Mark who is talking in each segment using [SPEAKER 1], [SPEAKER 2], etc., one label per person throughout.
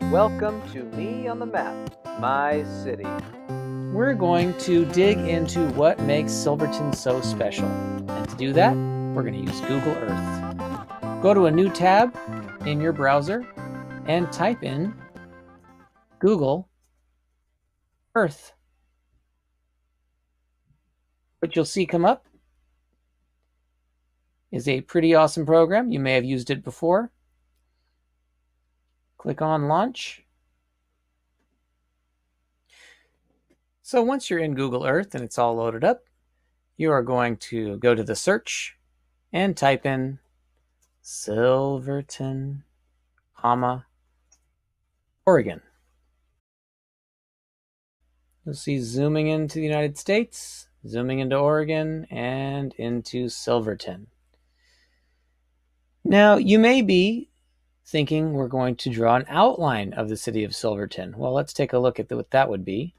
[SPEAKER 1] Welcome to Me on the Map, my city.
[SPEAKER 2] We're going to dig into what makes Silverton so special. And to do that, we're going to use Google Earth. Go to a new tab in your browser and type in Google Earth. What you'll see come up is a pretty awesome program. You may have used it before. Click on Launch. So once you're in Google Earth and it's all loaded up, you are going to go to the search and type in Silverton, Oregon. You'll see zooming into the United States, zooming into Oregon, and into Silverton. Now, you may be thinking we're going to draw an outline of the city of Silverton. Well, let's take a look at what that would be.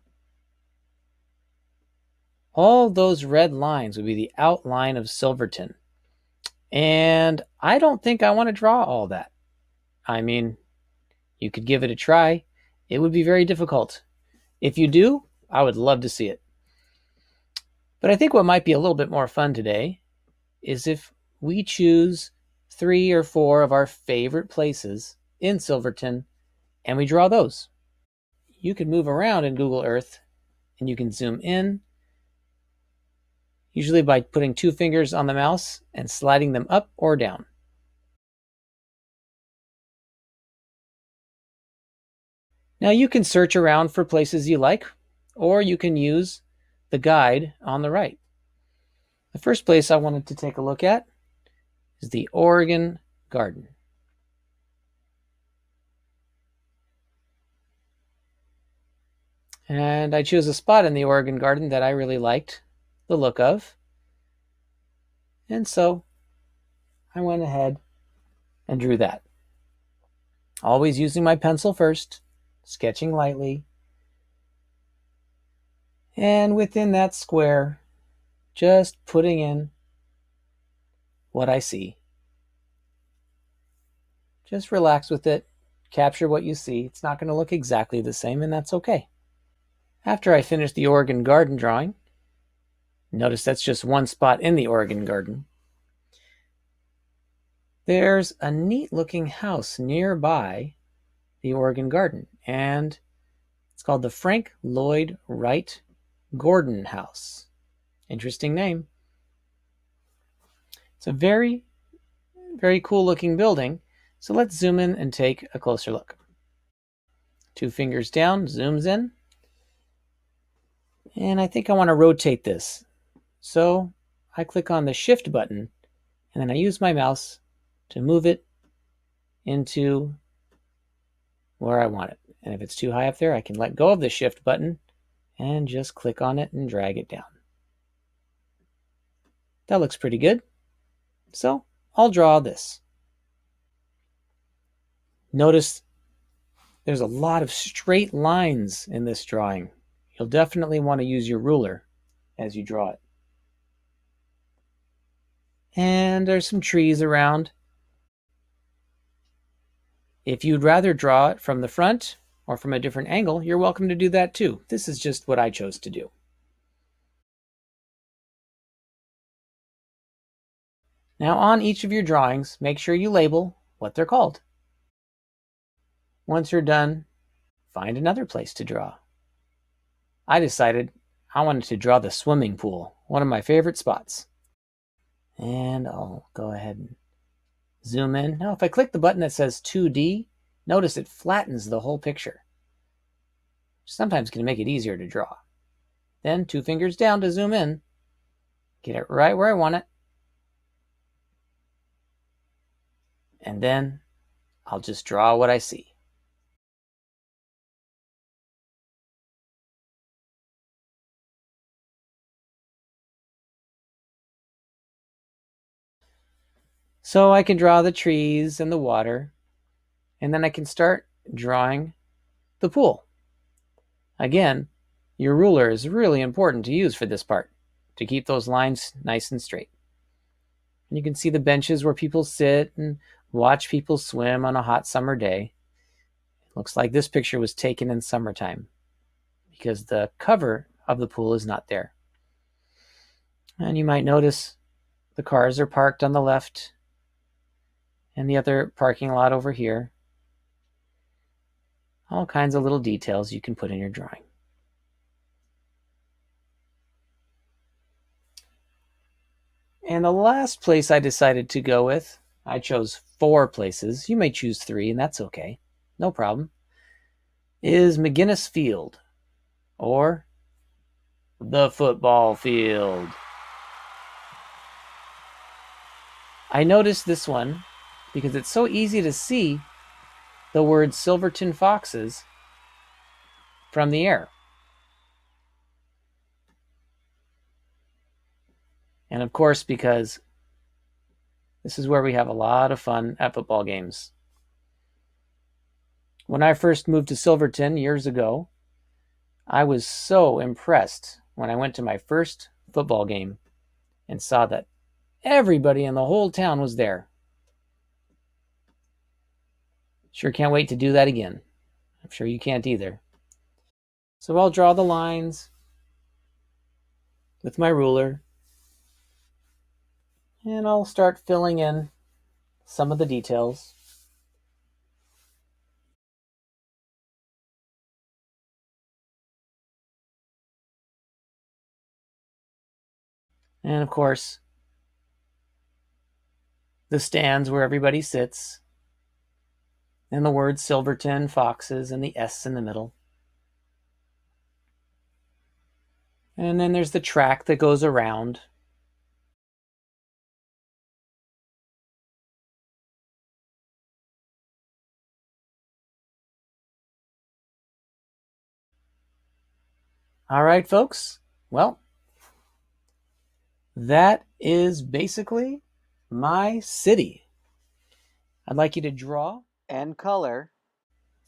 [SPEAKER 2] All those red lines would be the outline of Silverton. And I don't think I want to draw all that. I mean, you could give it a try. It would be very difficult. If you do, I would love to see it. But I think what might be a little bit more fun today is if we choose 3 or 4 of our favorite places in Silverton and we draw those. You can move around in Google Earth and you can zoom in, usually by putting 2 fingers on the mouse and sliding them up or down. Now you can search around for places you like, or you can use the guide on the right. The first place I wanted to take a look at is the Oregon Garden. And I chose a spot in the Oregon Garden that I really liked the look of. And so I went ahead and drew that. Always using my pencil first, sketching lightly. And within that square, just putting in what I see. Just relax with it, capture what you see. It's not going to look exactly the same, and that's okay. After I finished the Oregon Garden drawing, notice that's just one spot in the Oregon Garden. There's a neat looking house nearby the Oregon Garden, and it's called the Frank Lloyd Wright Gordon House. Interesting name. It's a very, very cool looking building. So let's zoom in and take a closer look. 2 fingers down, zooms in. And I think I want to rotate this. So I click on the Shift button, and then I use my mouse to move it into where I want it. And if it's too high up there, I can let go of the Shift button and just click on it and drag it down. That looks pretty good. So I'll draw this. Notice there's a lot of straight lines in this drawing. You'll definitely want to use your ruler as you draw it. And there's some trees around. If you'd rather draw it from the front or from a different angle, you're welcome to do that too. This is just what I chose to do. Now on each of your drawings, make sure you label what they're called. Once you're done, find another place to draw. I decided I wanted to draw the swimming pool, one of my favorite spots. And I'll go ahead and zoom in. Now, if I click the button that says 2D, notice it flattens the whole picture. Sometimes can make it easier to draw. Then 2 fingers down to zoom in. Get it right where I want it. And then I'll just draw what I see. So I can draw the trees and the water, and then I can start drawing the pool. Again, your ruler is really important to use for this part, to keep those lines nice and straight. And you can see the benches where people sit and watch people swim on a hot summer day. Looks like this picture was taken in summertime because the cover of the pool is not there. And you might notice the cars are parked on the left and the other parking lot over here. All kinds of little details you can put in your drawing. And the last place I decided to go with, I chose 4 places. You may choose 3, and that's okay. No problem. Is McGinnis Field, or the football field. I noticed this one because it's so easy to see the word Silverton Foxes from the air. And of course, because this is where we have a lot of fun at football games. When I first moved to Silverton years ago, I was so impressed when I went to my first football game and saw that everybody in the whole town was there. Sure can't wait to do that again. I'm sure you can't either. So I'll draw the lines with my ruler, and I'll start filling in some of the details. And of course, the stands where everybody sits, and the word Silverton Foxes and the S in the middle. And then there's the track that goes around. All right, folks. Well, that is basically my city. I'd like you to draw
[SPEAKER 1] And color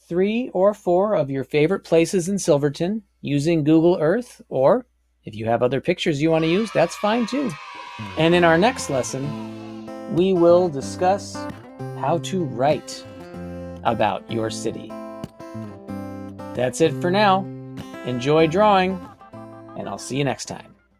[SPEAKER 2] 3 or 4 of your favorite places in Silverton using Google Earth, or if you have other pictures you want to use, that's fine too. And in our next lesson, we will discuss how to write about your city. That's it for now. Enjoy drawing, and I'll see you next time.